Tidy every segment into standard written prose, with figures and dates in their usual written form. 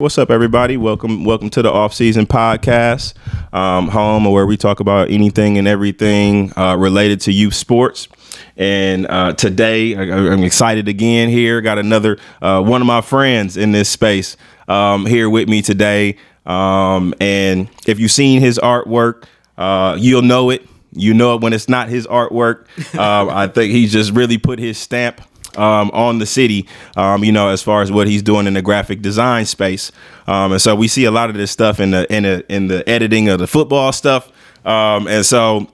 What's up, everybody? Welcome to the Off Season Podcast, home where we talk about anything and everything related to youth sports. And today, I'm excited again here. Got another one of my friends in this space here with me today. And if you've seen his artwork, you'll know it. You know it when it's not his artwork. I think he's just really put his stamp on the city, as far as what he's doing in the graphic design space. And so we see a lot of this stuff in the editing of the football stuff. And so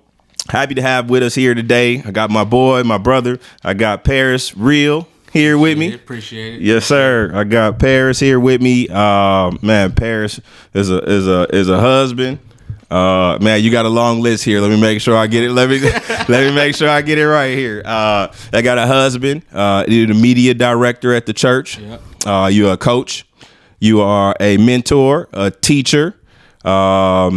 happy to have with us here today. I got my boy, my brother. I got Paris Real here with me. Appreciate it. Yes, sir. I got Paris here with me. Man, Paris is a husband. Man, you got a long list here. Let me make sure I get it. Let me make sure I get it right here. I got a husband. You're the media director at the church. Yep. You're a coach. You are a mentor, a teacher. Let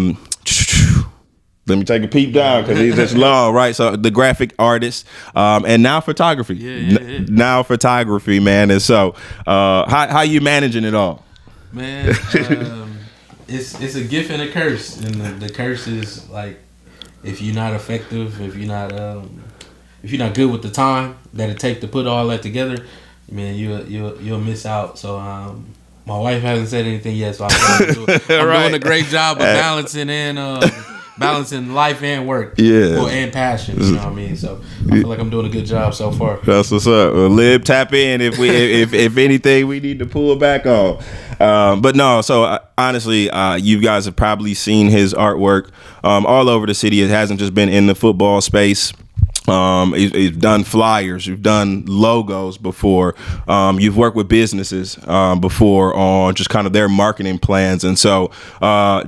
me take a peep down because he's just long, right? So the graphic artist, and now photography. Yeah. Now photography, man. And so, how you managing it all? Man, it's a gift and a curse, and the curse is like if you're not effective, if you're not good with the time that it take to put all that together, man, you'll miss out. So my wife hasn't said anything yet, so I'm doing a great job of balancing life and work, and passion. You know what I mean? So I feel like I'm doing a good job so far. That's what's up. Well, Lib, tap in if anything we need to pull back on. But no, so honestly, you guys have probably seen his artwork all over the city. It hasn't just been in the football space. You've done flyers, you've done logos before, you've worked with businesses before on just kind of their marketing plans. And so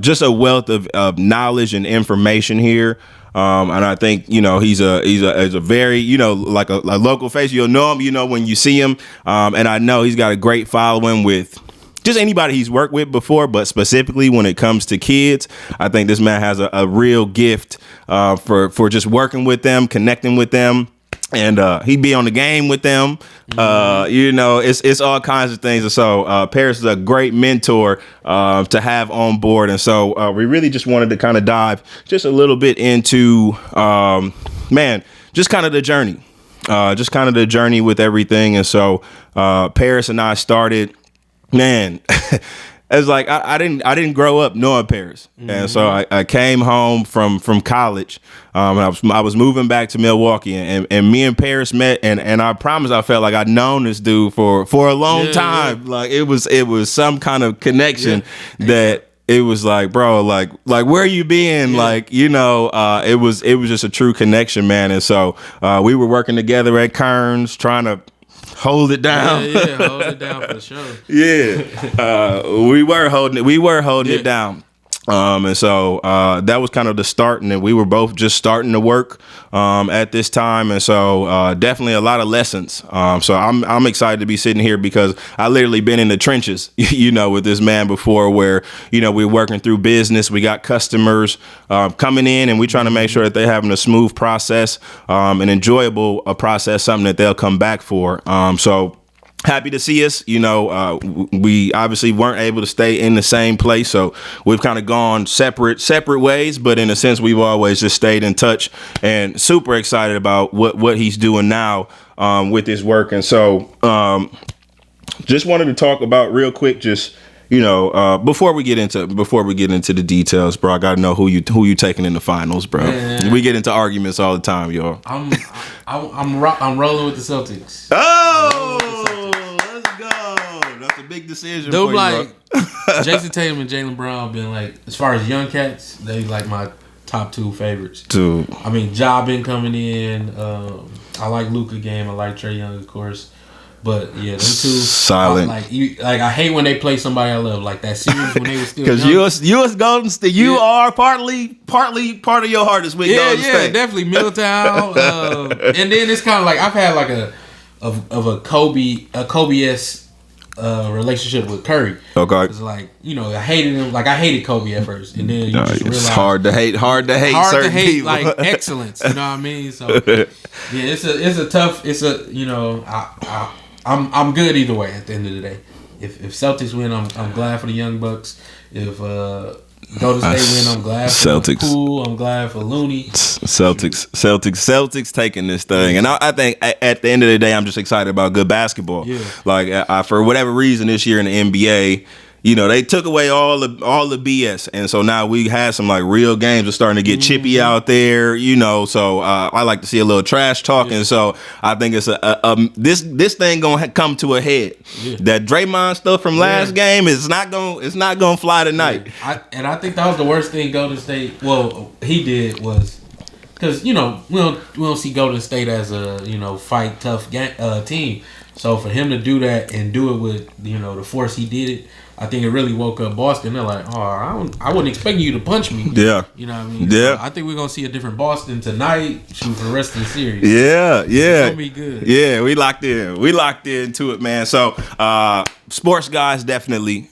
just a wealth of knowledge and information here. And I think, he's a very, like a local face. You'll know him, when you see him. And I know he's got a great following with just anybody he's worked with before, but specifically when it comes to kids, I think this man has a real gift for just working with them, connecting with them, and he'd be on the game with them. It's all kinds of things. And so Paris is a great mentor to have on board. And so we really just wanted to kind of dive just a little bit into, just kind of the journey, with everything. And so Paris and I started. Man, it's like I didn't grow up knowing Paris, and so I came home from college, and I was moving back to Milwaukee, and me and Paris met, and I promise I felt like I'd known this dude for a long time. Like it was some kind of connection that. It was like, bro, like where you been? Like, it was just a true connection, man. And so we were working together at Kearns, trying to hold it down. Yeah, hold it down for sure. We were holding it down. And so that was kind of the start, and then we were both just starting to work at this time, and so definitely a lot of lessons. So I'm excited to be sitting here because I literally been in the trenches, with this man before, where we're working through business, we got customers coming in, and we trying to make sure that they're having a smooth process, an enjoyable process, something that they'll come back for. So. Happy to see us. We obviously weren't able to stay in the same place, so we've kind of gone separate ways. But in a sense, we've always just stayed in touch, and super excited about what he's doing now with his work. And so, just wanted to talk about real quick, just before we get into the details, bro. I gotta know who you taking in the finals, bro. Man. We get into arguments all the time, y'all. I'm rolling with the Celtics. Oh. Let's go. That's a big decision. Dude, for you, bro. Jason Tatum and Jaylen Brown been like, as far as young cats, they like my top two favorites. Dude. I mean, Ja been coming in. I like Luka game. I like Trae Young, of course. But yeah, them two silent. I hate when they play somebody I love, like that series when they were still. Because U.S. Golden State, you are partly part of your heart is with Golden State. Yeah, definitely Middletown. And then it's kind of like I've had like a Kobe-esque relationship with Curry. Okay. It's like, I hated him. Like I hated Kobe at first, and then you just realize it's hard to hate certain people. Like excellence. You know what I mean? So yeah, it's a tough. I'm good either way at the end of the day. if Celtics win, I'm glad for the Young Bucks. If Golden State win, I'm glad for Celtics. Poole. I'm glad for Looney. Celtics taking this thing, and I think at the end of the day, I'm just excited about good basketball. Yeah. Like for whatever reason, this year in the NBA, you know, they took away all the BS, and so now we had some like real games are starting to get chippy out there. You know, so I like to see a little trash talking. Yeah. So I think it's this thing gonna come to a head. Yeah. That Draymond stuff from last game is not gonna fly tonight. Yeah. I think that was the worst thing Golden State. Well, he did was because you know we don't see Golden State as a fight tough team. So for him to do that and do it with the force he did it. I think it really woke up Boston. They're like, I wasn't expecting you to punch me. Yeah. You know what I mean? Yeah. So I think we're going to see a different Boston tonight for the rest of the series. Yeah. It's going to be good. Yeah, we locked in. We locked into it, man. So, sports guys, definitely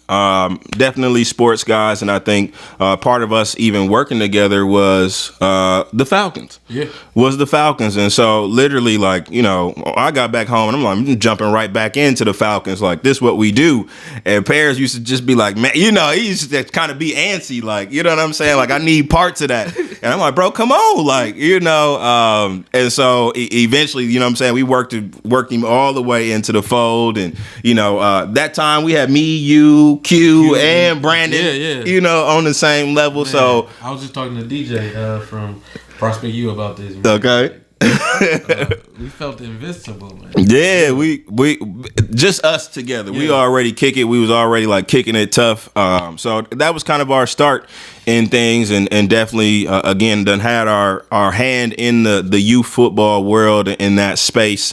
sports guys. And I think part of us even working together was the Falcons. Yeah. Was the Falcons. And so, literally, like, I got back home and I'm like, I'm jumping right back into the Falcons. Like, this is what we do. And Paris used to just be like, man, he used to kind of be antsy, like, you know what I'm saying? Like, I need parts of that. And I'm like, bro, come on. Like, and so eventually, you know what I'm saying? We worked him all the way into the fold. And, that time we had me, you, Q, and Brandon, on the same level. Man, so I was just talking to DJ from Prospect U about this. Man. Okay. We felt invincible, man. Yeah, we just us together. Yeah. We already kick it. We was already like kicking it tough. So that was kind of our start in things, and definitely again done had our hand in the youth football world in that space.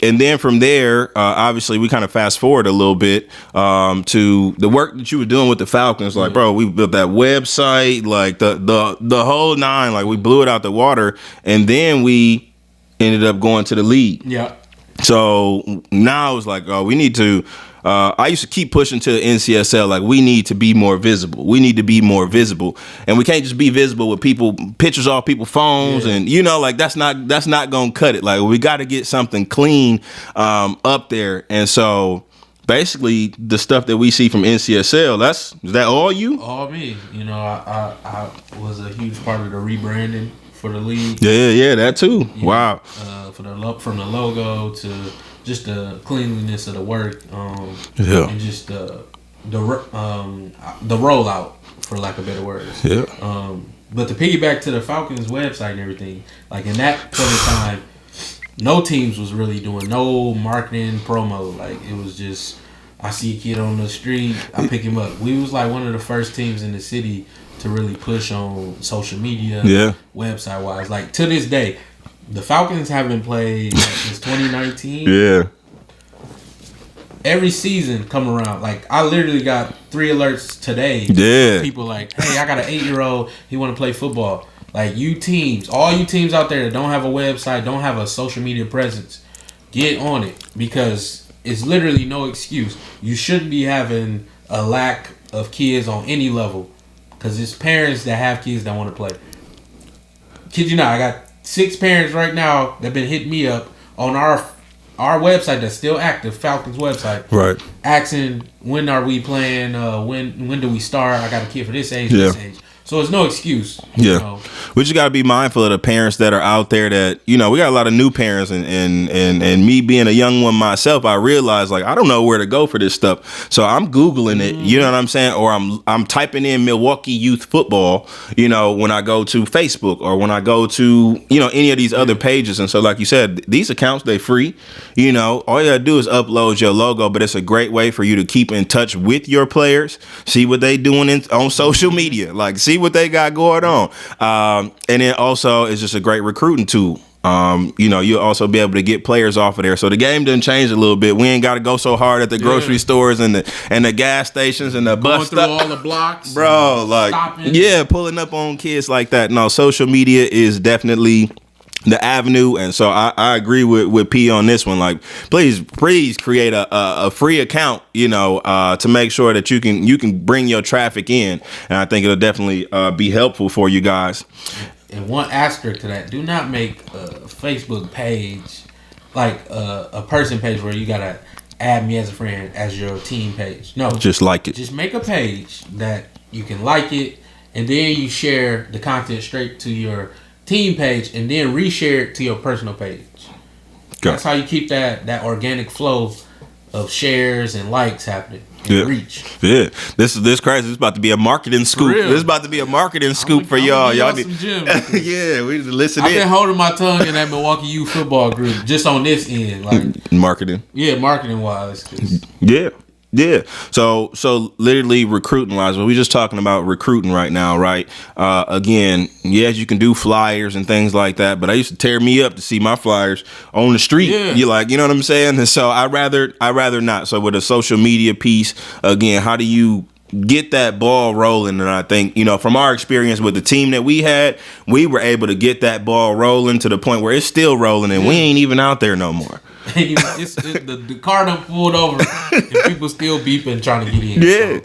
And then from there, obviously, we kind of fast forward a little bit to the work that you were doing with the Falcons. Like, bro, we built that website, like the whole nine. Like, we blew it out the water, and then we ended up going to the league. Yeah. So now it's like, we need to. I used to keep pushing to the NCSL, like, we need to be more visible. We need to be more visible, and we can't just be visible with pictures off people's phones, and like that's not gonna cut it. Like, we got to get something clean up there, and so basically the stuff that we see from NCSL, is that all you? All me. I was a huge part of the rebranding for the league. Yeah, that too. Wow. From the logo to just the cleanliness of the work, and just the rollout, for lack of better words. Yeah. But to piggyback to the Falcons website and everything, like in that point in time, no teams was really doing no marketing promo. Like, it was just, I see a kid on the street, I pick him up. We was like one of the first teams in the city to really push on social media, website wise. Like, to this day. The Falcons haven't played since 2019. Yeah. Every season come around, like, I literally got 3 alerts today. Yeah. People like, hey, I got an 8-year-old. He want to play football. Like, all you teams out there that don't have a website, don't have a social media presence, get on it, because it's literally no excuse. You shouldn't be having a lack of kids on any level, because it's parents that have kids that want to play. Kid you not, I got 6 parents right now that been hitting me up on our website that's still active, Falcons website. Right. Asking, when are we playing? When do we start? I got a kid for this age, this age. So it's no excuse. Yeah. We just got to be mindful of the parents that are out there that, we got a lot of new parents, and me being a young one myself, I realized, like, I don't know where to go for this stuff. So I'm Googling it, you know what I'm saying? Or I'm typing in Milwaukee youth football, when I go to Facebook or when I go to, any of these other pages. And so, like you said, these accounts, they free, all you got to do is upload your logo, but it's a great way for you to keep in touch with your players, see what they doing on social media, like, see what they got going on. And then also it's just a great recruiting tool. You'll also be able to get players off of there. So the game done changed a little bit. We ain't got to go so hard at the grocery stores and the gas stations and the bus stop. Going through all the blocks, bro. Like, stopping. Pulling up on kids like that. No, social media is definitely the avenue, and so I agree with P on this one. Like, please create a free account, to make sure that you can bring your traffic in, and I think it'll definitely be helpful for you guys. And one asterisk to that: do not make a Facebook page like a person page where you gotta add me as a friend as your team page. No, Just like it. just make a page that you can like it, and then you share the content straight to your team page, and then reshare it to your personal page. Okay. That's how you keep that organic flow of shares and likes happening and Yeah. reach. Yeah, this crazy. This is about to be a marketing scoop. real. This is about to be a marketing scoop for y'all. Y'all need, some gems. yeah, we need to listen I've been in. holding my tongue in that Milwaukee U football group just on this end, like Marketing. yeah, marketing wise. Yeah. Yeah. So literally recruiting wise, well, we just talking about recruiting right now, right? Again, yes, you can do flyers and things like that, but I used to tear me up to see my flyers on the street. Yeah. You like, you know what I'm saying? And so I rather not. So with a social media piece, again, how do you get that ball rolling? And I think, you know, from our experience with the team that we had, we were able to get that ball rolling to the point where it's still rolling and we ain't even out there no more. The car done pulled over and people still beeping trying to get in. Yeah. So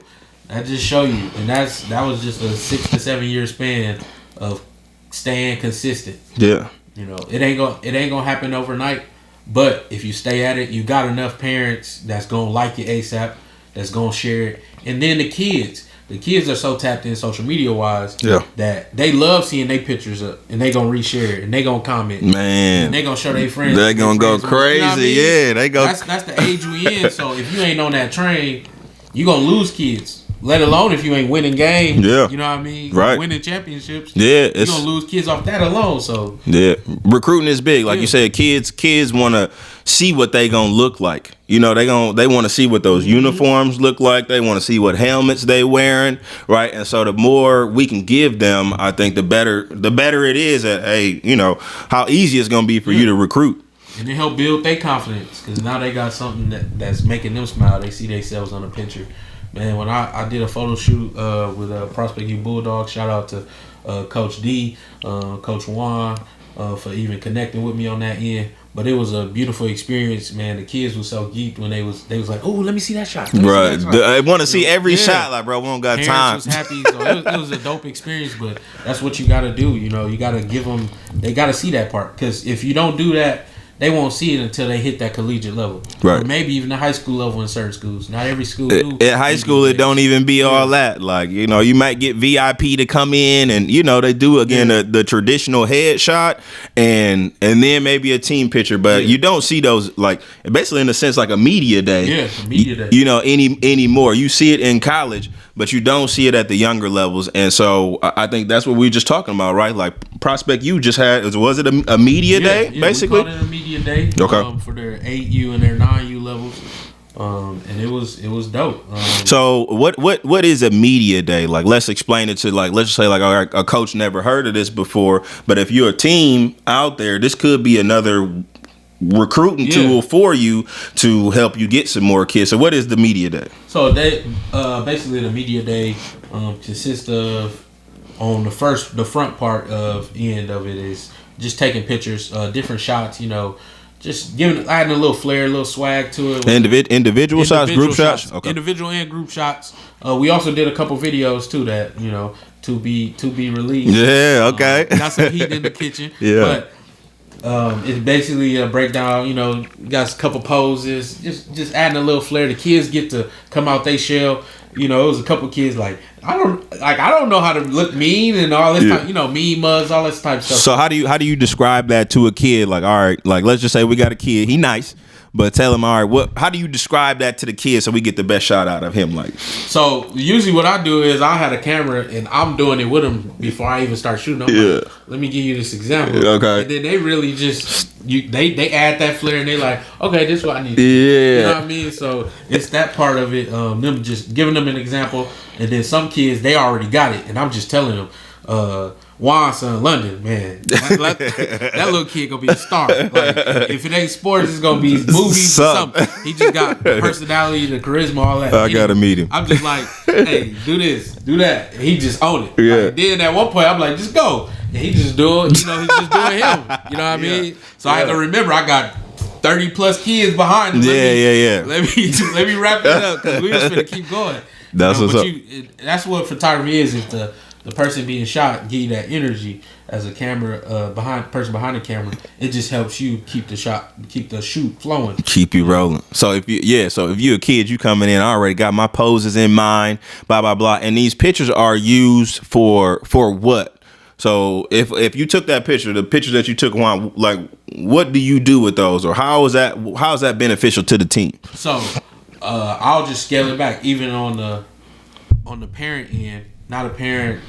that just show you, and that was just a 6 to 7 year span of staying consistent. Yeah. You know, it ain't gonna happen overnight, but if you stay at it, you got enough parents that's gonna like it ASAP, that's gonna share it, and then the kids. The kids are so tapped in social media wise that they love seeing their pictures up, and they gonna reshare it, and they gonna comment, man, and they gonna show their friends. They gonna go crazy, you know what I mean? yeah. They go. That's the age we in. So if you ain't on that train, you gonna lose kids. Let alone if you ain't winning games. Yeah. You know what I mean? Right. Winning championships. Yeah, You're gonna lose kids off that alone. So yeah, recruiting is big. Like Yeah. you said, kids want to see what they gonna look like. You know, they want to see what those uniforms look like. They want to see what helmets they wearing, right? And so the more we can give them, I think the better it is at, hey, you know, how easy it's gonna be for you to recruit. and it help build their confidence because now they got something that's making them smile. They see themselves on the picture. Man, when I did a photo shoot with Prospect U Bulldogs, shout out to Coach D, Coach Juan for even connecting with me on that end. But it was a beautiful experience, man. The kids were so geeked when they was like, "Oh, let me see that shot." Right, I want to see every Yeah. shot. Like, bro, we don't got Parents time. was happy, so it was a dope experience. But that's what you got to do. You know, you got to give them. They got to see that part because if you don't do that, they won't see it until they hit that collegiate level, Right. Or maybe even the high school level in certain schools. Not every school do. At high school, it don't even be all that. Like, you know, you might get VIP to come in, and you know they do again the traditional headshot, and then maybe a team picture, but you don't see those like basically in a sense like a media day. Yeah, media day. You know, anymore. You see it in college, but you don't see it at the younger levels, and so I think that's what we were just talking about, right? Like Prospect U just had was it a media day basically? We called it a media day. Okay. For their 8U and their 9U levels. And it was dope. So what is a media day? Like, let's explain it to like, let's just say like a coach never heard of this before, but if you're a team out there, this could be another recruiting tool for you to help you get some more kids. So what is the media day? So they basically the media day consists of on the front part of end of it is just taking pictures, different shots, you know, just adding a little flair, a little swag to it. Individual shots, group shots? Okay. Individual and group shots. We also did a couple videos too that, you know, to be released. Yeah, okay. Got some heat in the kitchen. Yeah. But it's basically a breakdown, you know, got a couple poses, just adding a little flair. The kids get to come out they shell. You know, it was a couple kids like I don't know how to look mean and all this type, you know, mean mugs, all this type of stuff. So how do you describe that to a kid? Like, all right, like let's just say we got a kid, he nice, but tell him, all right, how do you describe that to the kid so we get the best shot out of him? Like, so usually what I do is I had a camera and I'm doing it with them before I even start shooting. I'm like, let me give you this example. Okay. And then they really just they add that flair and they like, okay, this is what I need. Yeah. You know what I mean? So it's that part of it. Them just giving them an example, and then some kids they already got it, and I'm just telling them. Juan son London, man, that little kid gonna be a star. Like, if it ain't sports, it's gonna be movies or something. He just got the personality, the charisma, all that. I gotta meet him. I'm just like, hey, do this, do that. And he just own it. Yeah. Like, then at one point, I'm like, just go. And he just do it. You know, he's just doing him. You know what I mean? So I had to remember, I got 30 plus kids behind him. Let me wrap it up because we just finna keep going. That's what's up. That's what photography is. It's the the person being shot give you that energy as a camera person behind the camera. It just helps you keep the shoot flowing, keep you rolling. So if you're a kid, you coming in, I already got my poses in mind, blah blah blah, and these pictures are used for what? So if you took that picture, the pictures that you took, like what do you do with those, or how is that beneficial to the team? So I'll just scale it back, even on the parent end. Not a parent.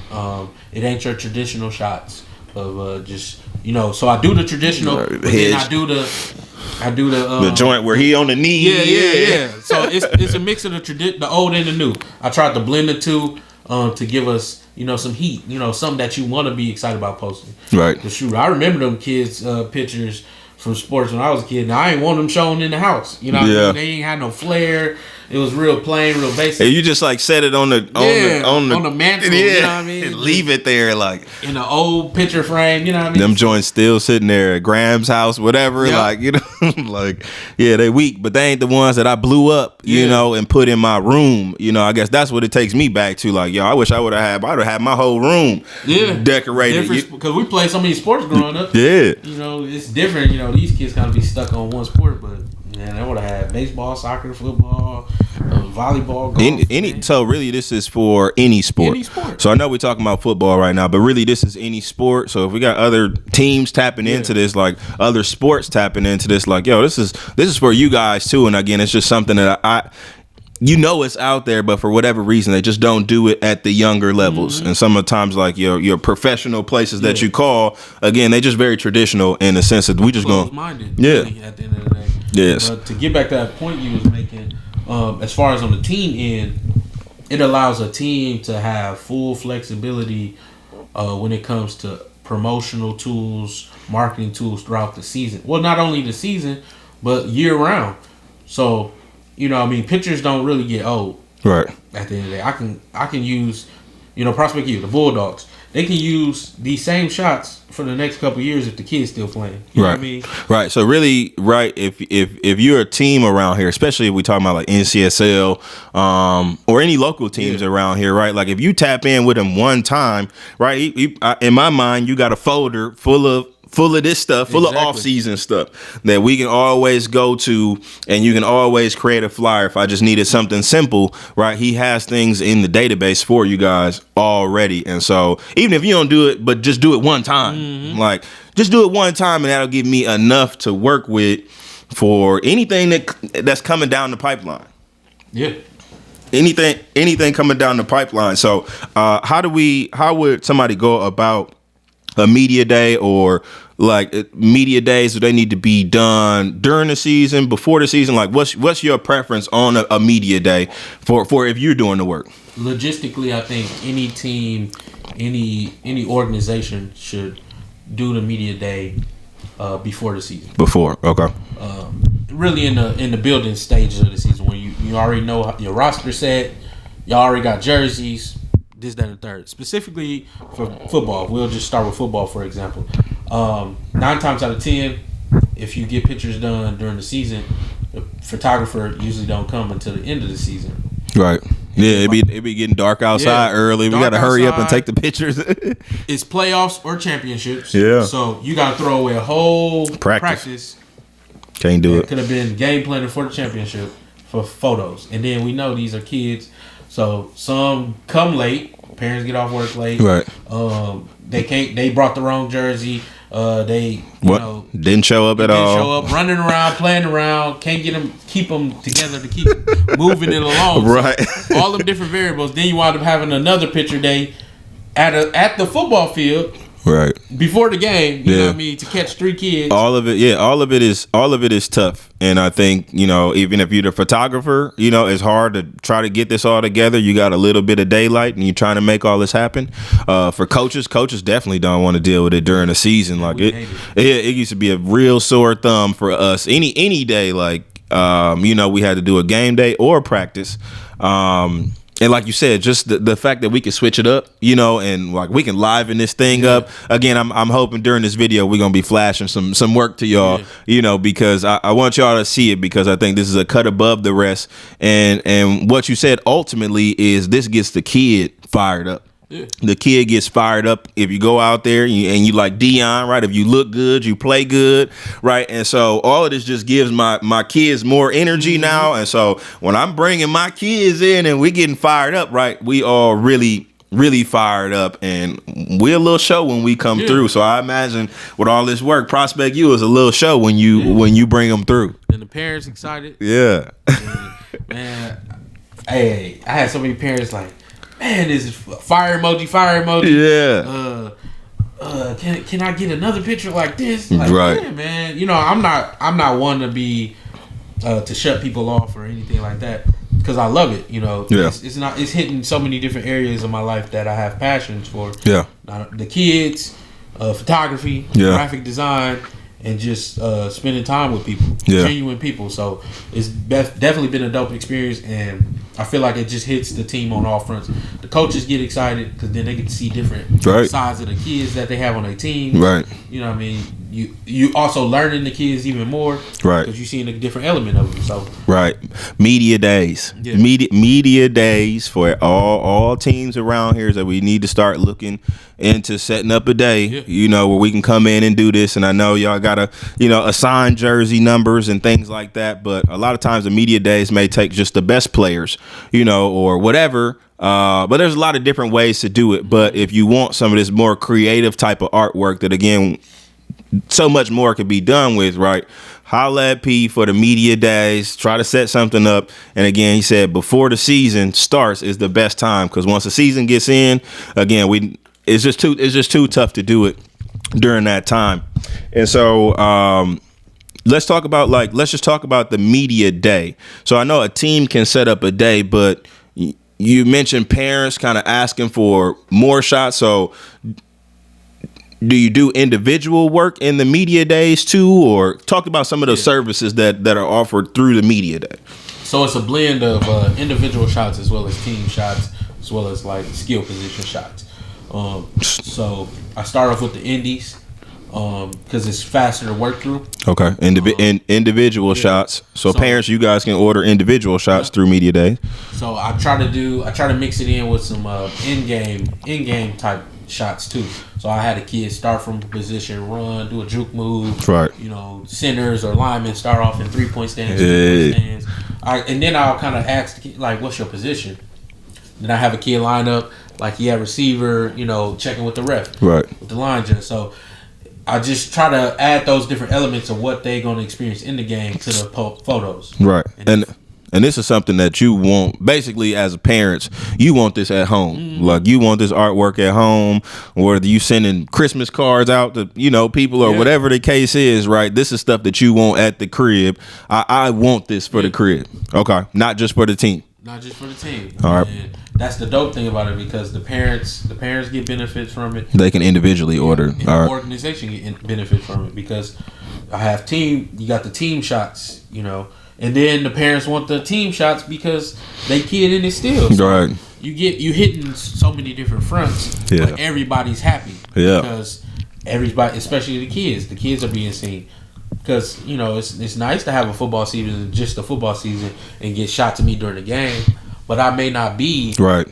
It ain't your traditional shots of just So I do the traditional, but then I do the joint where he on the knee. Yeah. So it's a mix of the old and the new. I tried to blend the two to give us some heat. Something that you want to be excited about posting. Right. The shoot. I remember them kids' pictures from sports when I was a kid. Now I ain't want them shown in the house. What I mean? They ain't had no flair. It was real plain, real basic. And you just like set it on the mantle. Yeah. You know what I mean? And leave it there like in an old picture frame. You know what I mean? Them joints still sitting there at Graham's house, whatever. Yep. Like they weak, but they ain't the ones that I blew up. And put in my room. I guess that's what it takes me back to. Like, I wish I would have had my whole room decorated. Because we played so many sports growing up. Yeah. It's different. These kids kind of be stuck on one sport, but man, I would have had baseball, soccer, football, volleyball, golf. So really, this is for any sport. Any sport. So I know we're talking about football right now, but really, this is any sport. So if we got other teams tapping into this, like other sports tapping into this, like this is for you guys too. And again, it's just something that it's out there, but for whatever reason, they just don't do it at the younger levels. Mm-hmm. And sometimes, like your professional places that you call, again, they just very traditional in the sense that we just go minded. Really, at the end of the day. Yes. But to get back to that point you was making, as far as on the team end, it allows a team to have full flexibility when it comes to promotional tools, marketing tools throughout the season. Well, not only the season, but year round. So, pictures don't really get old. Right. At the end of the day, I can use, Prospect U, the Bulldogs. They can use these same shots for the next couple of years if the kid's still playing. You know what I mean? Right. So really, if you're a team around here, especially if we talking about like NCSL or any local teams around here, right? Like if you tap in with them one time, right? In my mind, you got a folder full of this stuff, full of off-season stuff that we can always go to, and you can always create a flyer. If I just needed something simple, right? He has things in the database for you guys already. And so even if you don't do it, but just do it one time, like just do it one time, and that'll give me enough to work with for anything that's coming down the pipeline. Yeah. Anything coming down the pipeline. So how would somebody go about a media day, or like media days? Do they need to be done during the season, before the season? Like what's your preference on a media day for if you're doing the work? Logistically, I think any team, any organization should do the media day before the season. Before, okay. Really in the building stages of the season, when you already know your roster set, you already got jerseys, this, that, and the third. Specifically for football, we'll just start with football, for example. 9 times out of 10, if you get pictures done during the season, the photographer usually don't come until the end of the season. Right. Yeah, it be getting dark outside early. We got to hurry up and take the pictures. It's playoffs or championships. Yeah. So you got to throw away a whole practice. Can't do it. Could have been game planning for the championship for photos. And then we know these are kids. So some come late. Parents get off work late. Right. They brought the wrong jersey. Didn't show up at all. Running around, playing around, can't keep them together to keep moving it along. Right. So all them different variables. Then you wind up having another picture day at the football field. Right. Before the game, you know what I mean, to catch 3 kids. All of it is tough. And I think, even if you're the photographer, it's hard to try to get this all together. You got a little bit of daylight and you're trying to make all this happen. For coaches definitely don't want to deal with it during the season. Like it used to be a real sore thumb for us any day. Like, we had to do a game day or practice. And like you said, just the fact that we can switch it up, and like we can liven this thing up. Again, I'm hoping during this video we're gonna be flashing some work to y'all, because I want y'all to see it, because I think this is a cut above the rest. And what you said ultimately is this gets the kid fired up. Yeah. The kid gets fired up if you go out there and you like Dion, right? If you look good, you play good, right? And so all of this just gives my kids more energy now. And so when I'm bringing my kids in and we getting fired up, right? We all really fired up, and we're a little show when we come through. So I imagine with all this work, Prospect U is a little show when you bring them through. And the parents excited. Yeah. Man, hey, I had so many parents like, man, this is fire emoji. Yeah. Can I get another picture like this? Like, right. Yeah, man. You know, I'm not one to be to shut people off or anything like that, because I love it. You know, yeah. It's hitting so many different areas of my life that I have passions for. Yeah. The kids, photography, graphic design, and just spending time with people, genuine people. So it's definitely been a dope experience, and I feel like it just hits the team on all fronts. The coaches get excited because then they get to see different sides of the kids that they have on their team. Right. You know what I mean? You also learning the kids even more. Right. Because you're seeing a different element of them. So. Right. Media days. Yeah. Media days for all teams around here is that we need to start looking into setting up a day, where we can come in and do this. And I know y'all gotta, assign jersey numbers and things like that. But a lot of times the media days may take just the best players, or whatever. But there's a lot of different ways to do it. But if you want some of this more creative type of artwork that, again, so much more could be done with, right? Holla at P for the media days. Try to set something up. And again, he said before the season starts is the best time, because once the season gets in, again, it's just too tough to do it during that time. And so let's just talk about the media day. So I know a team can set up a day, but you mentioned parents kind of asking for more shots. So do you do individual work in the media days too, or talk about some of the services that are offered through the media day? So it's a blend of individual shots as well as team shots, as well as like skill position shots. So I start off with the indies because it's faster to work through. Okay, individual shots. So parents, you guys can order individual shots through media day. So I try to mix it in with some in-game type shots too. So I had a kid start from position, run, do a juke move. Right. Centers or linemen start off in 3-point stands, 2-point stands. And then I'll kind of ask the kid, like, what's your position? Then I have a kid line up like he had receiver, checking with the ref. Right. With the line judge. So I just try to add those different elements of what they're going to experience in the game to the photos. Right. And this is something that you want, basically, as a parent, you want this at home. Mm-hmm. Like, you want this artwork at home, whether you sending Christmas cards out to, people or whatever the case is, right? This is stuff that you want at the crib. I want this for the crib. Okay. Not just for the team. Not just for the team. All right. And that's the dope thing about it, because the parents get benefits from it. They can individually order. And the organization get benefits from it, because I have you got the team shots, and then the parents want the team shots because they kid in it still. So right. You hitting so many different fronts. Yeah. But everybody's happy. Yeah. Because everybody, especially the kids are being seen. Because it's nice to have a football season, just a football season, and get shot to me during the game. But I may not be right.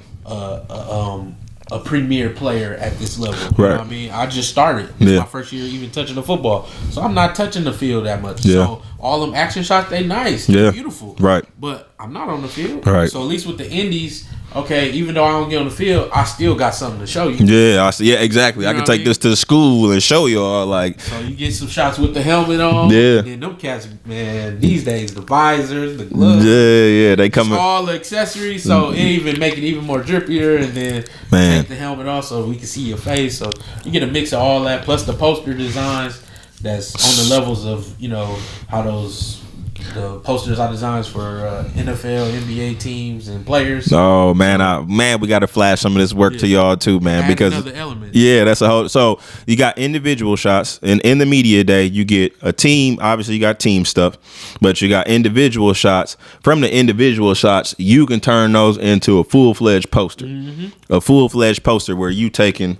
A premier player at this level. You know what I mean? I just started. It's my first year even touching the football. So I'm not touching the field that much. Yeah. So all them action shots, they nice. They're beautiful. Right. But I'm not on the field. Right. So at least with the indies, okay, even though I don't get on the field, I still got something to show you. Yeah, exactly. I can take this to the school and show y'all. Like, so you get some shots with the helmet on. Yeah. And then them cats, man, these days, the visors, the gloves. Yeah, they come all the accessories, so it even make it even more drippier, and then take the helmet off so we can see your face. So you get a mix of all that, plus the poster designs that's on the levels of, how the posters are designed for NFL, NBA teams and players. Oh man, we got to flash some of this work to y'all too, man. Because another element. Yeah, that's a whole. So you got individual shots, and in the media day, you get a team. Obviously, you got team stuff, but you got individual shots. From the individual shots, you can turn those into a full-fledged poster. Mm-hmm. A full-fledged poster where you taking.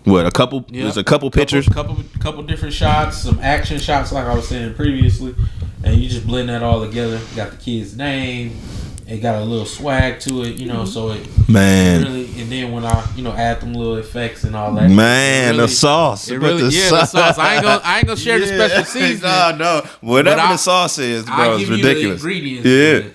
What, a couple? Yep. There's a couple pictures, couple different shots, some action shots, like I was saying previously, and you just blend that all together. You got the kid's name, it got a little swag to it, you know. So it really, and then when I add them little effects and all that, man, the sauce, the sauce. I ain't gonna share the special seasoning. No, whatever the sauce is, bro, it's ridiculous. The ingredients.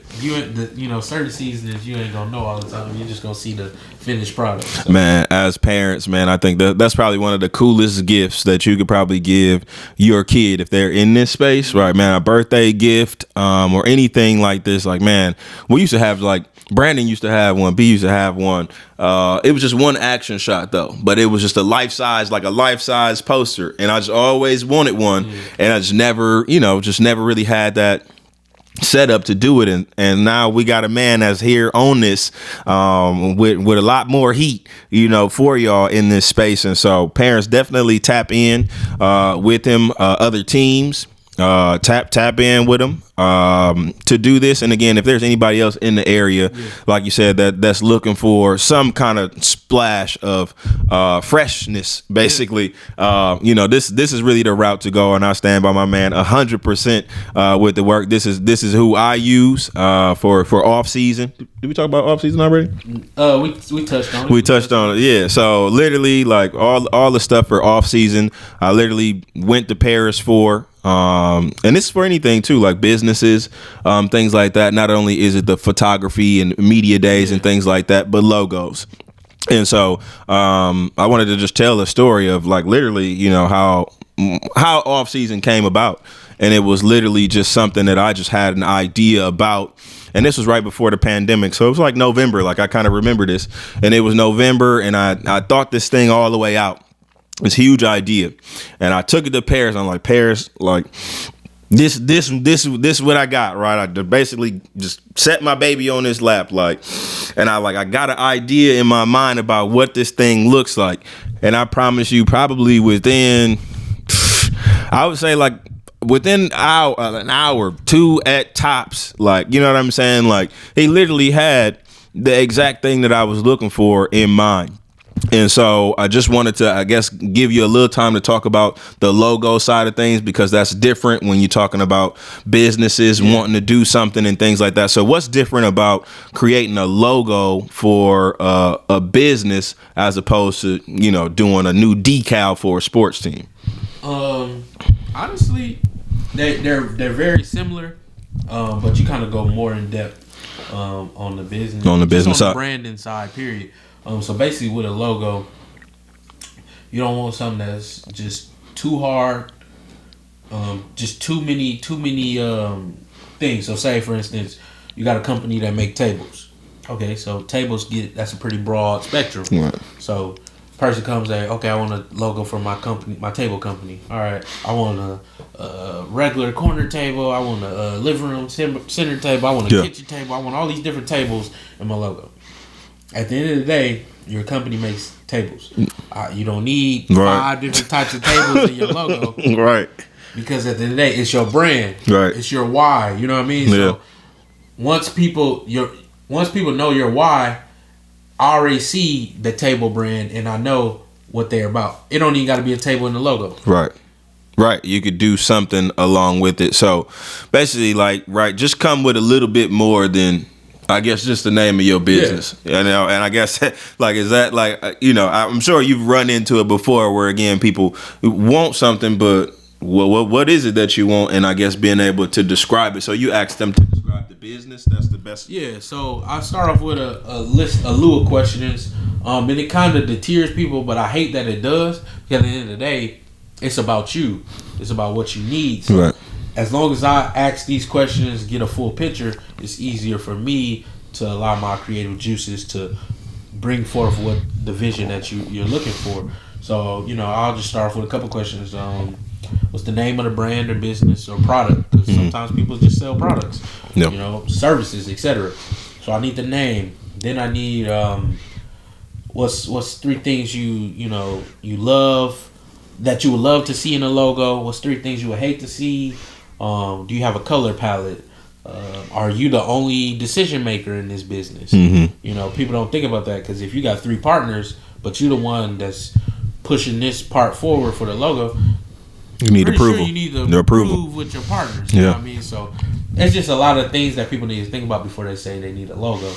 Certain seasonings you ain't gonna know all the time. You're just gonna see the finished product. So. Man, as parents, man, I think that's probably one of the coolest gifts that you could probably give your kid if they're in this space, right, man? A birthday gift, or anything like this. Like, man, we used to have, like, Brandon used to have one, B used to have one. It was just one action shot though, but it was just a life size poster, and I just always wanted one, and I just never really had that set up to do it, and now we got a man that's here on this with a lot more heat, for y'all in this space. And so parents, definitely tap in with him, other teams, tap in with them to do this. And again, if there's anybody else in the area, like you said, that's looking for some kind of splash of freshness, basically, this is really the route to go. And I stand by my man 100% with the work. This is who I use for off season. Did we talk about off season already? We touched on it. We touched on it. Yeah. So literally, like all the stuff for off season, I literally went to Paris for. And this is for anything too, like businesses, things like that. Not only is it the photography and media days and things like that, but logos. And so I wanted to just tell a story of, like, literally, how off season came about. And it was literally just something that I just had an idea about. And this was right before the pandemic. So it was like November. Like, I kind of remember this. And it was November, and I thought this thing all the way out. This huge idea, and I took it to Paris. I'm like, Paris, like, this is what I got, right? I basically just set my baby on this lap, like, and I got an idea in my mind about what this thing looks like. And I promise you, probably within, I would say, like, within an hour, 2 at tops, like, you know what I'm saying? Like, he literally had the exact thing that I was looking for in mind. And so I just wanted to, I guess, give you a little time to talk about the logo side of things, because that's different when you're talking about businesses wanting to do something and things like that. So what's different about creating a logo for a business as opposed to, doing a new decal for a sports team? Honestly, they're very similar, but you kind of go more in depth on the business. On the business side. On the branding side, period. So basically, with a logo, you don't want something that's just too hard, just too many things. So say, for instance, you got a company that make tables. Okay, so tables that's a pretty broad spectrum. Right. So person comes at, okay, I want a logo for my company, my table company. All right, I want a regular corner table. I want a living room center table. I want a kitchen table. I want all these different tables in my logo. At the end of the day, your company makes tables. You don't need 5 different types of tables in your logo. Right. Because at the end of the day, it's your brand. Right. It's your why. You know what I mean? Yeah. So once people know your why, I already see the table brand and I know what they're about. It don't even got to be a table in the logo. Right. Right. You could do something along with it. So basically, like, just come with a little bit more than, I guess, just the name of your business. And I guess, like, is that, like, I'm sure you've run into it before where, again, people want something, but what is it that you want? And I guess being able to describe it. So you ask them to describe the business. That's the best. Yeah. So I start off with a slew of questions. And it kind of deters people, but I hate that it does. Because at the end of the day, it's about you. It's about what you need. So right. As long as I ask these questions, get a full picture, it's easier for me to allow my creative juices to bring forth what the vision that you're looking for. So, I'll just start off with a couple questions. What's the name of the brand or business or product? Because sometimes people just sell products, services, etc. So I need the name. Then I need what's 3 things you love that you would love to see in a logo. What's 3 things you would hate to see? Do you have a color palette? Are you the only decision maker in this business? Mm-hmm. People don't think about that, because if you got 3 partners, but you're the one that's pushing this part forward for the logo, you need approval. Sure you need to approve with your partners. You know what I mean? So it's just a lot of things that people need to think about before they say they need a logo.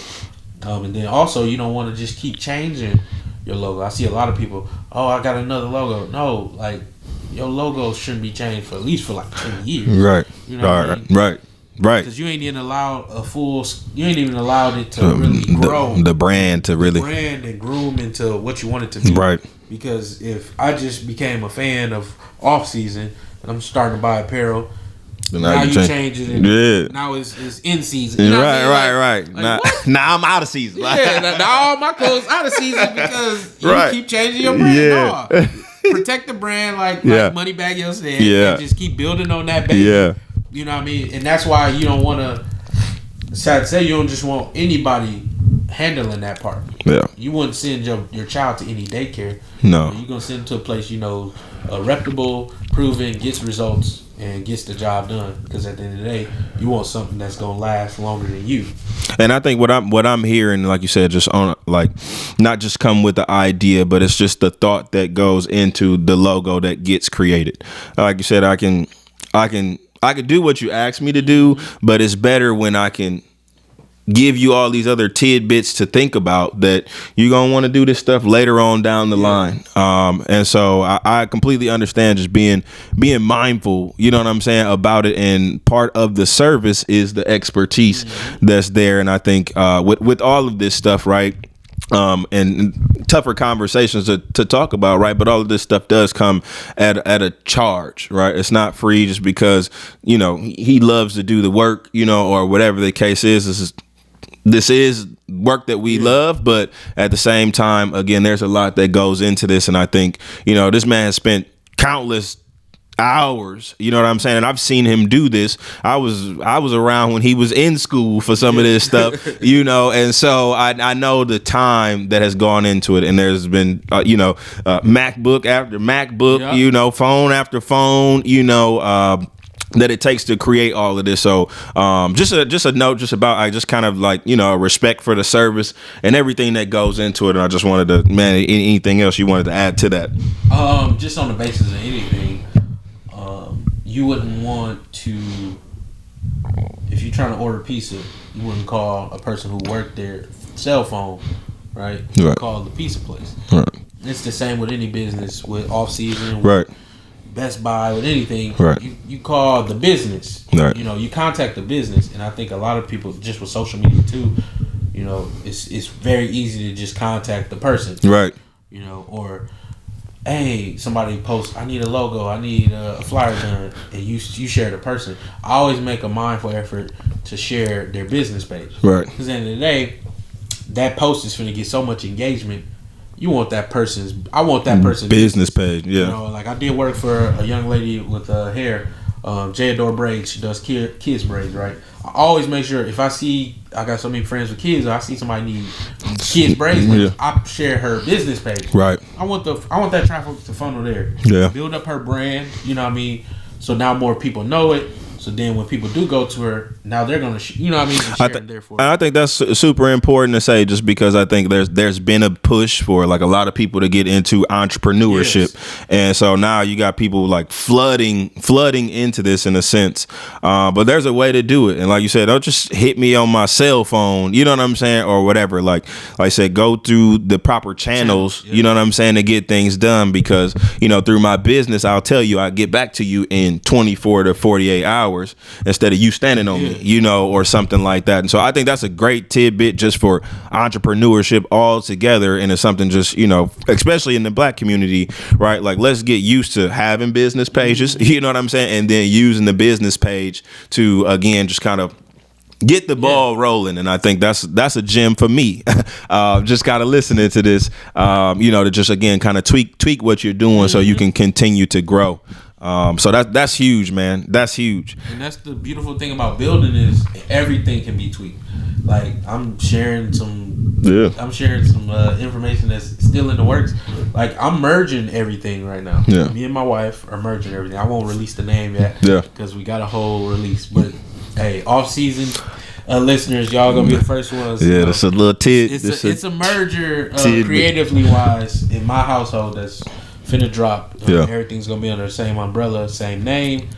And then also, you don't want to just keep changing your logo. I see a lot of people, oh, I got another logo. No, like, your logo shouldn't be changed for at least for like 10 years. Right. You know what I mean? Right. Because you ain't even allowed it to really grow. The brand to really. Brand and groom into what you want it to be. Right. Because if I just became a fan of off season and I'm starting to buy apparel, now you change it. And now it's in season. You know right. Now I'm out of season. Yeah, now all my clothes out of season because you keep changing your brand. Yeah. No. Protect the brand like Moneybagg Yo said. Yeah. And just keep building on that baby. Yeah. You know what I mean? And that's why you don't want to. Sad to say, you don't just want anybody handling that part. Yeah. You wouldn't send your child to any daycare. No. You're gonna send them to a place reputable, proven, gets results, and gets the job done. Because at the end of the day, you want something that's gonna last longer than you. And I think what I'm hearing, like you said, just on like not just come with the idea, but it's just the thought that goes into the logo that gets created. Like you said, I can do what you asked me to do, but it's better when I can give you all these other tidbits to think about that you're going to want to do this stuff later on down the line. And so I completely understand just being mindful, you know what I'm saying, about it. And part of the service is the expertise that's there. And I think with all of this stuff, right, and tougher conversations to talk about, right? But all of this stuff does come at a charge, right? It's not free just because, you know, he loves to do the work, you know, or whatever the case is. This is work that we love, but at the same time, again, there's a lot that goes into this. And I think, you know, this man has spent countless hours, you know what I'm saying? And I've seen him do this. I was around when he was in school for some of this stuff, you know, and so I know the time that has gone into it. And there's been, MacBook after MacBook, you know, phone after phone, you know, that it takes to create all of this. So just a note just about, I just kind of like, you know, respect for the service and everything that goes into it. And I just wanted to, man, anything else you wanted to add to that? Just on the basis of anything, you wouldn't want to, if you're trying to order pizza, you wouldn't call a person who worked there cell phone, right? You would call the pizza place. Right. It's the same with any business, with off season, right? Best Buy, with anything, right? You call the business, right? You know, you contact the business, and I think a lot of people, just with social media too, you know, it's very easy to just contact the person, right? You know, or hey, somebody posts, I need a logo, I need a flyer done, and you share the person. I always make a mindful effort to share their business page, right? Because at the end of the day, that post is going to get so much engagement. I want that person's business page. Yeah. You know, like I did work for a young lady with hair, Jador Braids. She does kids braids, right? I always make sure if I got so many friends with kids, or I see somebody need kids braids, I share her business page. Right. I want that traffic to funnel there. Yeah. Build up her brand. You know what I mean? So now more people know it. So then when people do go to her, now they're going to, you know what I mean? Share it therefore. I think that's super important to say, just because I think there's been a push for like a lot of people to get into entrepreneurship. Yes. And so now you got people like flooding into this in a sense. But there's a way to do it. And like you said, don't just hit me on my cell phone, you know what I'm saying? Or whatever. Like I said, go through the proper channels, you know what I'm saying, to get things done, because, you know, through my business, I'll tell you, I get back to you in 24 to 48 hours. Instead of you standing on me, you know, or something like that. And so I think that's a great tidbit just for entrepreneurship altogether. And it's something just, you know, especially in the Black community, right? Like, let's get used to having business pages, you know what I'm saying? And then using the business page to, again, just kind of get the ball rolling. And I think that's a gem for me. Just kind of listening to this, you know, to just, again, kind of tweak what you're doing so you can continue to grow. So that's huge, man. That's huge. And that's the beautiful thing about building is everything can be tweaked. Like I'm sharing some information that's still in the works. Like I'm merging everything right now. Yeah. Me and my wife are merging everything. I won't release the name yet. Yeah. Because we got a whole release. But hey, off season listeners, y'all gonna be the first ones. Yeah, that's a little It's a merger, creatively wise, in my household that's finna drop. Everything's gonna be under the same umbrella, same name.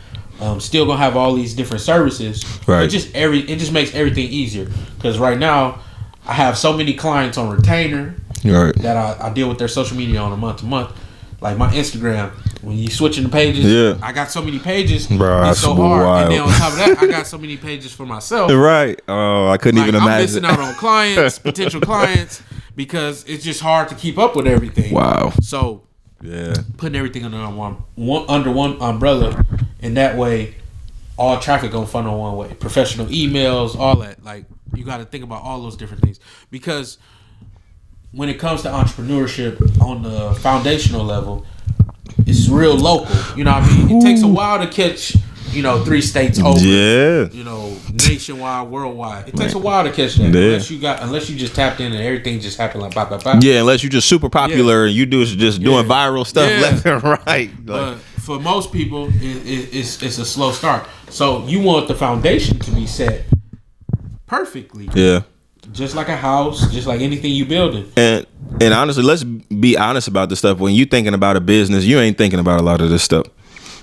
Still gonna have all these different services. Right. It just makes everything easier. Because right now, I have so many clients on retainer Right. that I deal with their social media on a month to month. Like my Instagram, when you switching the pages, Yeah. I got so many pages. Bro, It's so that's hard. wild. And then on top of that, I got so many pages for myself. Right. Oh, I couldn't Like, even I'm imagine. missing out on clients, potential clients, because it's just hard to keep up with everything. Wow. So Yeah. putting everything under one umbrella, and that way, all traffic gonna funnel one way. Professional emails, all that. Like you got to think about all those different things, because when it comes to entrepreneurship on the foundational level, it's real local. You know what I mean? It takes a while to catch, 3 states over. Yeah. Nationwide, worldwide. It takes a while to catch that. Yeah. Unless you just tapped in and everything just happened like bop, bop, bop. Yeah, unless you're just super popular and you do just doing viral stuff Yeah. left and right. Like, But for most people, it's a slow start. So you want the foundation to be set perfectly. yeah. Just like a house, just like anything you building. And honestly, let's be honest about this stuff. When you thinking about a business, you ain't thinking about a lot of this stuff.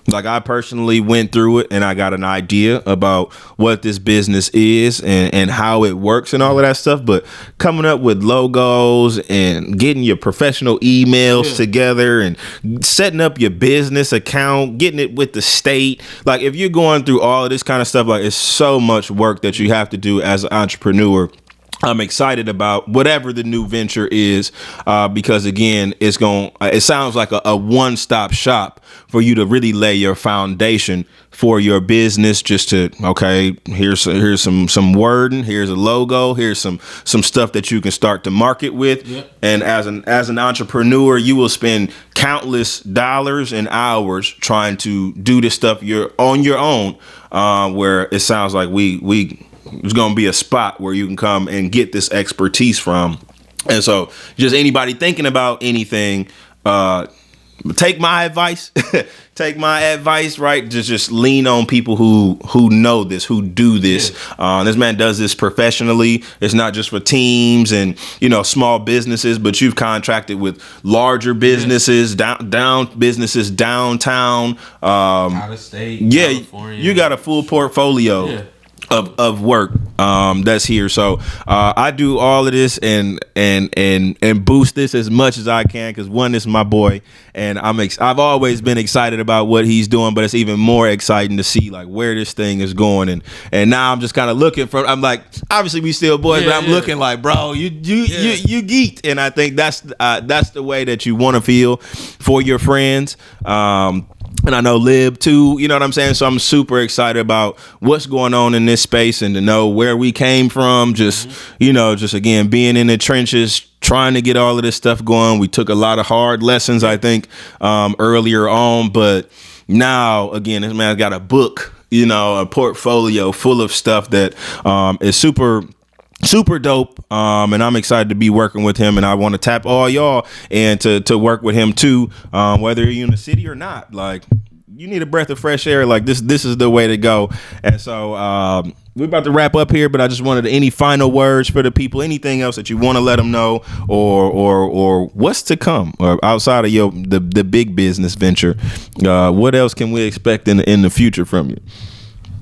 Like I personally went through it and I got an idea about what this business is and how it works and all of that stuff. But coming up with logos and getting your professional emails together and setting up your business account, getting it with the state. Like if you're going through all of this kind of stuff, like it's so much work that you have to do as an entrepreneur. I'm excited about whatever the new venture is, because again, it sounds like a one-stop shop for you to really lay your foundation for your business. Just to, okay, here's some wording, here's a logo, here's some stuff that you can start to market with. Yep. And as an entrepreneur, you will spend countless dollars and hours trying to do this stuff you're on your own, where it sounds like there's going to be a spot where you can come and get this expertise from. And so just anybody thinking about anything, take my advice, right? Just lean on people who know this, who do this. This man does this professionally. It's not just for teams and, small businesses, but you've contracted with larger businesses, businesses downtown, Out of state, yeah, California. you got a full portfolio. Yeah. Of work that's here. So I do all of this and boost this as much as I can, because one, is my boy, and I've always been excited about what he's doing, but it's even more exciting to see like where this thing is going, and now I'm just kind of looking for. I'm like, obviously we still boys, but I'm looking like, bro, you geeked, and I think that's the way that you want to feel for your friends. And I know Lib too, you know what I'm saying? So I'm super excited about what's going on in this space and to know where we came from. Just again, being in the trenches, trying to get all of this stuff going. We took a lot of hard lessons, I think, earlier on. But now, again, this man's got a book, a portfolio full of stuff that is super dope, and I'm excited to be working with him, and I want to tap all y'all and to work with him too, whether you're in the city or not. Like, you need a breath of fresh air. Like this is the way to go. And so we're about to wrap up here, but I just wanted any final words for the people, anything else that you want to let them know, or what's to come, or outside of the big business venture. What else can we expect in the future from you?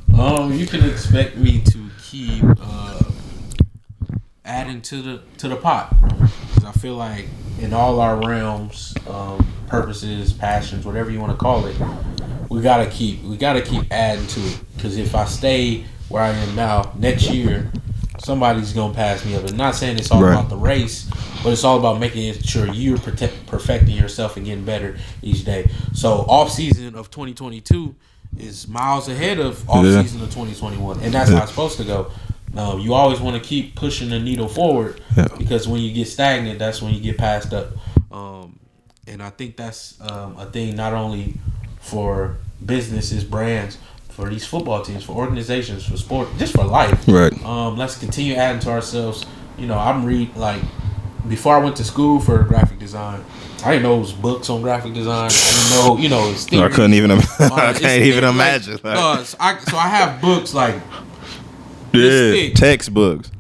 You can expect me to keep adding to the pot, because I feel like in all our realms, purposes, passions, whatever you want to call it, we gotta keep adding to it. Because if I stay where I am now, next year somebody's gonna pass me up. And not saying it's all about the race, but it's all about making sure you're perfecting yourself and getting better each day. So off season of 2022 is miles ahead of off season of 2021, and that's how it's supposed to go. You always want to keep pushing the needle forward, because when you get stagnant, that's when you get passed up. And I think that's a thing not only for businesses, brands, for these football teams, for organizations, for sport, just for life. Right. Let's continue adding to ourselves. Before I went to school for graphic design, I didn't know it was books on graphic design. I didn't know, it's theory. I couldn't even. I can't even imagine. So I have books like Stick. Textbooks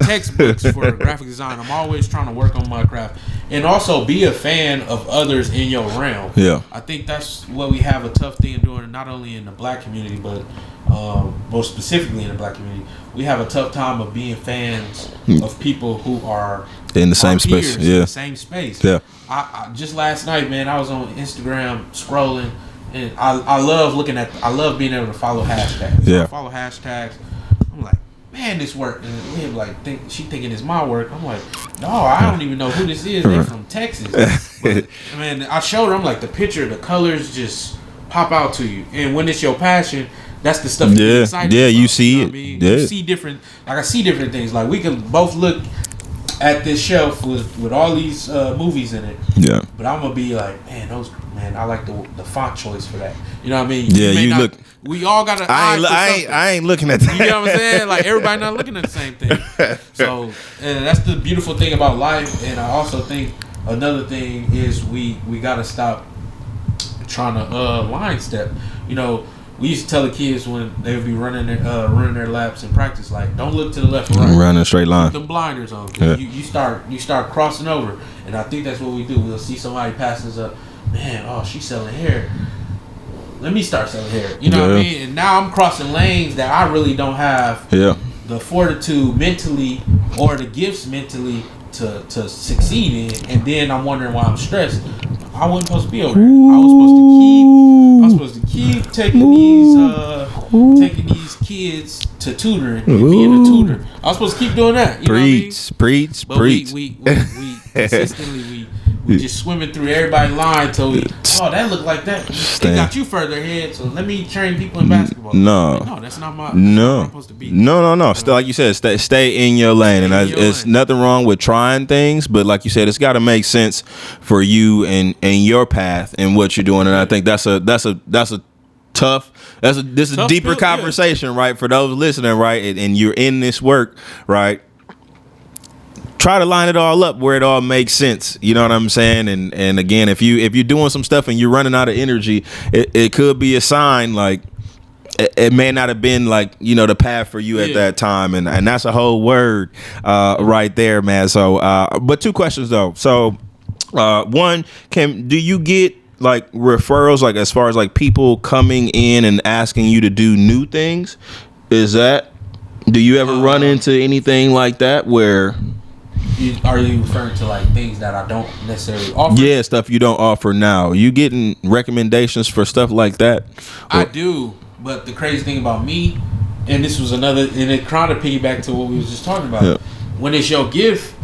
For graphic design. I'm always trying to work on my craft, and also be a fan of others in your realm. Yeah, I think that's what we have a tough thing doing, not only in the black community, but most specifically in the black community. We have a tough time of being fans of people who are in the same space. in the same space. Yeah. I just last night, man, I was on Instagram scrolling, and I love being able to follow hashtags. So I follow hashtags. I'm like, man, this work. And Liv like she thinking it's my work. I'm like, no, I don't even know who this is. They're from Texas. But, man, I showed her. I'm like, the picture, the colors just pop out to you. And when it's your passion, that's the stuff you get excited about. You see it. I mean? You see different. Like I see different things. Like we can both look at this shelf with all these movies in it. Yeah. But I'm gonna be like, man, I like the font choice for that. You know what I mean? Yeah, look. We all got an I ain't looking at that. You know what I'm saying? Like everybody not looking at the same thing. So, and that's the beautiful thing about life. And I also think another thing is we gotta stop trying to line step. You know, we used to tell the kids when they would be running their laps in practice, like, don't look to the left or right. Run a straight line. Put them blinders on. You start crossing over, and I think that's what we do. We'll see somebody passes up. Man, oh, she's selling hair. Let me start selling hair. You know what I mean? And now I'm crossing lanes that I really don't have the fortitude mentally or the gifts mentally to succeed in, and then I'm wondering why I'm stressed. I wasn't supposed to be over there. I was supposed to keep taking these kids to tutoring and being a tutor. I was supposed to keep doing that. You know what I mean? Preach. We consistently we just swimming through everybody's line till that looked like that. It got you further ahead, so let me train people in basketball. No, that's not my. No, where I'm supposed to be. No. Still, like you said, stay in your lane, and it's nothing wrong with trying things, but like you said, it's got to make sense for you and your path and what you're doing. And I think this is a deeper conversation, right? For those listening, right, and you're in this work, right. Try to line it all up where it all makes sense. You know what I'm saying? And again, if you're doing some stuff and you're running out of energy, it could be a sign. Like it may not have been like, you know, the path for you at that time, and that's a whole word right there, man. So but two questions though. So one, do you get like referrals, like as far as like people coming in and asking you to do new things? Do you ever run into anything like that where are you referring to like things that I don't necessarily offer? Yeah, stuff you don't offer now. You getting recommendations for stuff like that? I do, but the crazy thing about me, and this was another, and it kind of piggyback to what we was just talking about. Yeah. When it's your gift,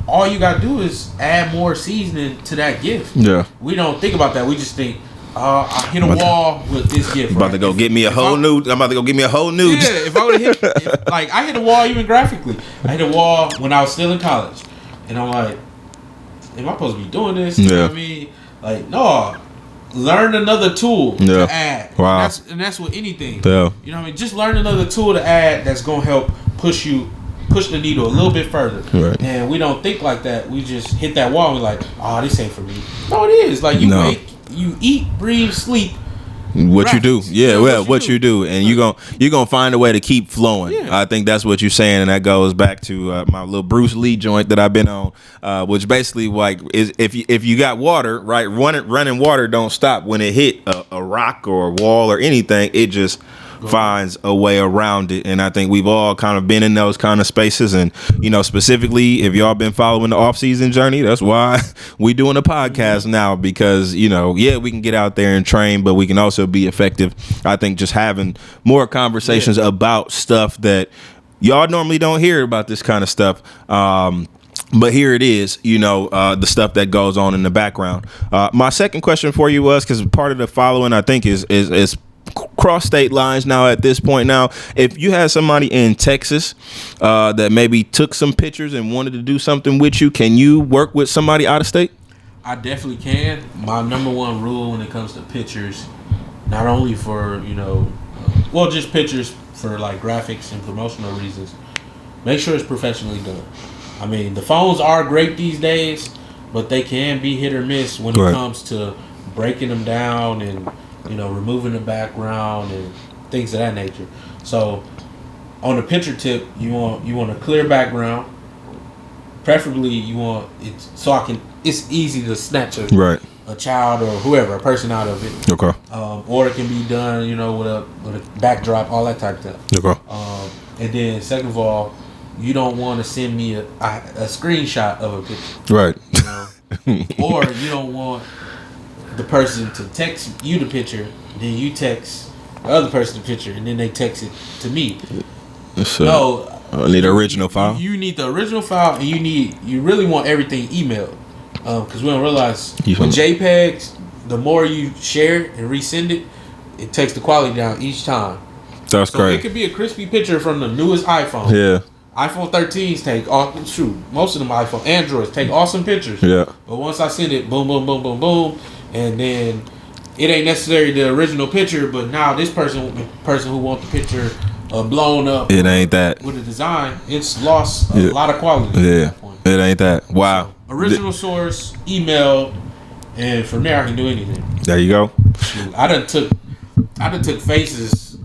all you gotta do is add more seasoning to that gift. Yeah, we don't think about that. We just think, I hit a wall with this gift. I'm about to go get me a whole new. I'm about to go get me a whole new. Yeah, if I would have I hit a wall even graphically. I hit a wall when I was still in college, and I'm like, am I supposed to be doing this? You know what I mean? Like, no, learn another tool to add. Wow. And that's with anything. Yeah. You know what I mean? Just learn another tool to add that's gonna help push the needle a little bit further. Right. And we don't think like that. We just hit that wall and we're like, oh, this ain't for me. No, it is. Like you eat, breathe, sleep. What you do, what you do, and you're gonna find a way to keep flowing. Yeah. I think that's what you're saying, and that goes back to my little Bruce Lee joint that I've been on, which basically like is if you got water, right, running water don't stop when it hit a rock or a wall or anything. It just finds a way around it, and I think we've all kind of been in those kind of spaces. And specifically, if y'all been following the off-season journey, that's why we doing a podcast now, because we can get out there and train, but we can also be effective. I think just having more conversations about stuff that y'all normally don't hear about, this kind of stuff. But here it is, the stuff that goes on in the background. My second question for you was, because part of the following, I think, is cross state lines now at this point. Now, if you had somebody in Texas that maybe took some pictures and wanted to do something with you, can you work with somebody out of state? I definitely can. My number one rule when it comes to pictures, not only for just pictures for like graphics and promotional reasons, make sure it's professionally done. I mean, the phones are great these days, but they can be hit or miss when it comes to breaking them down and removing the background and things of that nature. So on the picture tip, you want a clear background. Preferably, you want it so it's easy to snatch a child or whoever, a person out of it. Okay. Or it can be done, with a backdrop, all that type of stuff. Okay. And then second of all, you don't want to send me a screenshot of a picture. Right. Or you don't want the person to text you the picture, then you text the other person the picture, and then they text it to me. No. I need the original file. You need the original file, and you really want everything emailed, because we don't realize with JPEGs, the more you share it and resend it, it takes the quality down each time. That's great. It could be a crispy picture from the newest iPhone. Yeah. iPhone 13s take most of them iPhone Androids take awesome pictures. Yeah. But once I send it, boom, boom, boom, boom, boom, and then it ain't necessarily the original picture, but now this person who wants the picture blown up. It ain't that. With the design, it's lost a lot of quality. Yeah. At that point. It ain't that. Wow. So, original source, email, and from there I can do anything. There you go. I done took faces.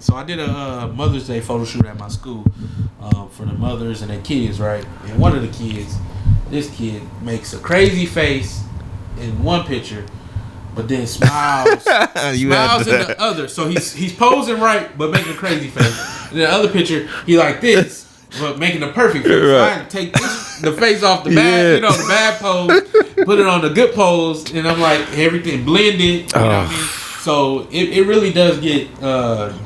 So I did a Mother's Day photo shoot at my school for the mothers and their kids, right? And one of the kids, this kid makes a crazy face in one picture, but then smiles. Smiles in the other. So he's posing right, but making a crazy face. And the other picture, he like this, but making a perfect face. Right. So I had to take the face off the bad, the bad pose, put it on the good pose, and I'm like, everything blended. You know what I mean? So it really does get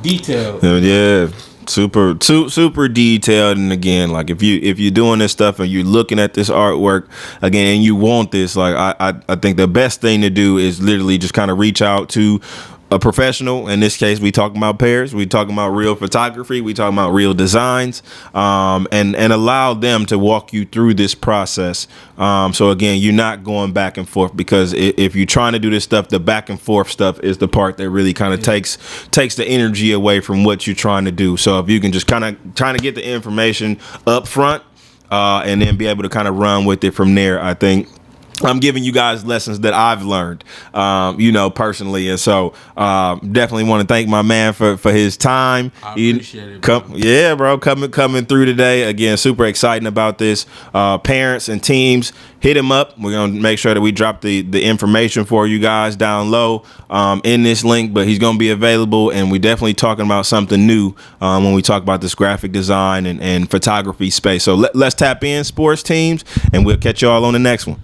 detailed. Yeah. Super detailed. And again, like if you're doing this stuff and you're looking at this artwork again and you want this, like I think the best thing to do is literally just kind of reach out to a professional. In this case, we talking about pairs, we talking about real photography, we talking about real designs, and allow them to walk you through this process. So again, you're not going back and forth, because if you're trying to do this stuff, the back and forth stuff is the part that really kind of takes the energy away from what you're trying to do. So if you can just kind of get the information up front, and then be able to kind of run with it from there, I think I'm giving you guys lessons that I've learned, personally. And so definitely want to thank my man for his time. I appreciate it, bro. Yeah, bro, coming through today. Again, super exciting about this. Parents and teams, hit him up. We're going to make sure that we drop the information for you guys down low in this link, but he's going to be available. And we definitely talking about something new when we talk about this graphic design and photography space. So let's tap in, sports teams, and we'll catch y'all on the next one.